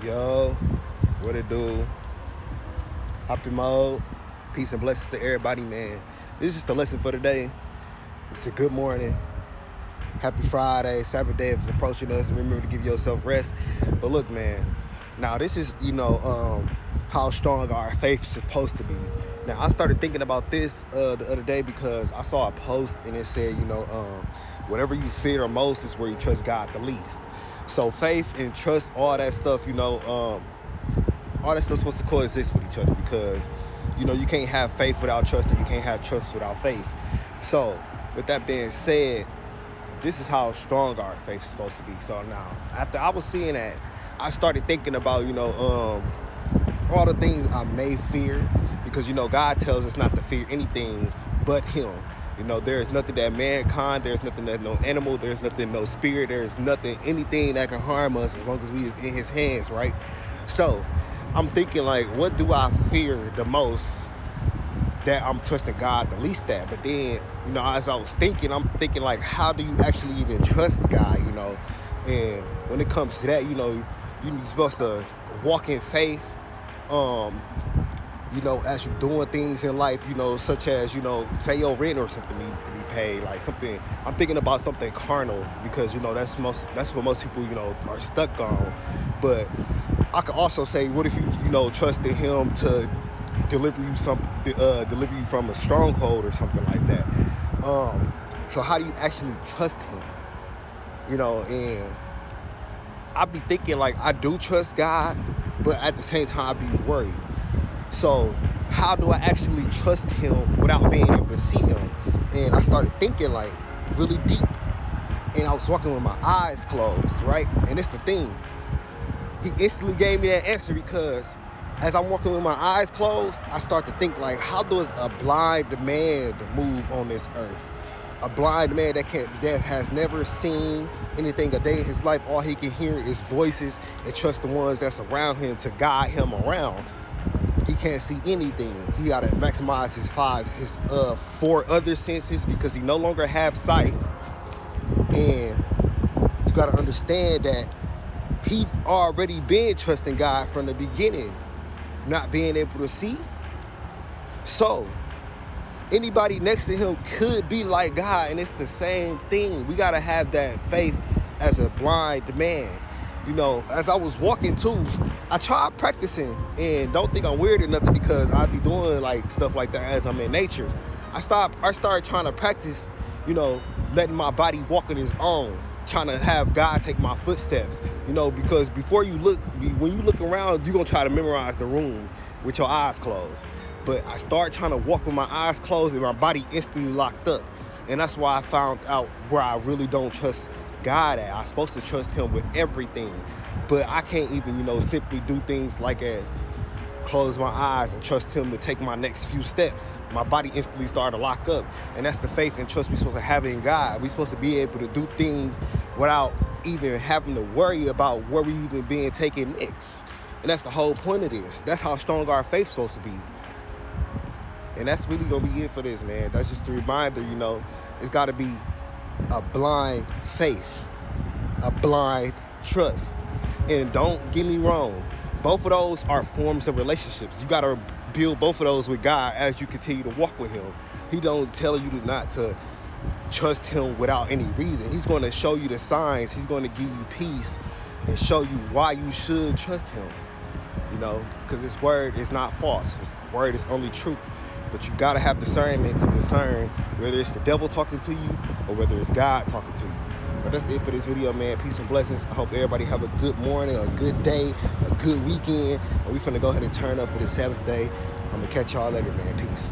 Yo, what it do? Happy mode. Peace and blessings to everybody, man. This is just the lesson for today. It's a good morning. Happy Friday. Sabbath day is approaching us. Remember to give yourself rest. But look, man. Now, this is, how strong our faith is supposed to be. Now, I started thinking about this the other day because I saw a post and it said, whatever you fear most is where you trust God the least. So faith and trust, all that stuff, all that stuff's supposed to coexist with each other because, you can't have faith without trust and you can't have trust without faith. So with that being said, this is how strong our faith is supposed to be. So now, after I was seeing that, I started thinking about, all the things I may fear because, God tells us not to fear anything but him. There is nothing that mankind, there's nothing that no animal, there's nothing, no spirit, there's nothing, anything that can harm us as long as we is in his hands, right? So I'm thinking like, what do I fear the most that I'm trusting God the least at? But then, as I was thinking, I'm thinking like, how do you actually even trust God, And when it comes to that, you're supposed to walk in faith, as you're doing things in life, such as, say your rent or something need to be paid, like something, I'm thinking about something carnal because, that's what most people, are stuck on. But I could also say, what if you, trusted him to deliver you from a stronghold or something like that? So how do you actually trust him? And I be thinking like I do trust God, but at the same time I be worried. So how do I actually trust him without being able to see him? And I started thinking like really deep. And I was walking with my eyes closed, right? And it's the thing. He instantly gave me that answer because as I'm walking with my eyes closed, I start to think like, how does a blind man move on this earth? A blind man that has never seen anything a day in his life, all he can hear is voices and trust the ones that's around him to guide him around. He can't see anything. He gotta maximize his 4 other senses because he no longer have sight. And you gotta understand that he already been trusting God from the beginning, not being able to see. So anybody next to him could be like God, and it's the same thing. We gotta have that faith as a blind man. As I was walking too, I tried practicing, and don't think I'm weird or nothing because I be doing like stuff like that as I'm in nature. I started trying to practice, letting my body walk on its own, trying to have God take my footsteps, because when you look around, you're gonna try to memorize the room with your eyes closed. But I started trying to walk with my eyes closed and my body instantly locked up. And that's why I found out where I really don't trust God at. I'm supposed to trust him with everything, but I can't even, simply do things like as close my eyes and trust him to take my next few steps. My body instantly started to lock up, and that's the faith and trust we're supposed to have in God. We're supposed to be able to do things without even having to worry about where we even being taken next. And that's the whole point of this. That's how strong our faith's supposed to be. And that's really gonna be it for this, man. That's just a reminder, it's gotta be a blind faith, a blind trust. And don't get me wrong, both of those are forms of relationships. You got to build both of those with God as you continue to walk with him. He don't tell you not to trust him without any reason. He's going to show you the signs. He's going to give you peace and show you why you should trust him, because his word is not false. His word is only truth. But you got to have discernment to discern whether it's the devil talking to you or whether it's God talking to you. But that's it for this video, man. Peace and blessings. I hope everybody have a good morning, a good day, a good weekend. And we finna go ahead and turn up for the Sabbath day. I'm going to catch y'all later, man. Peace.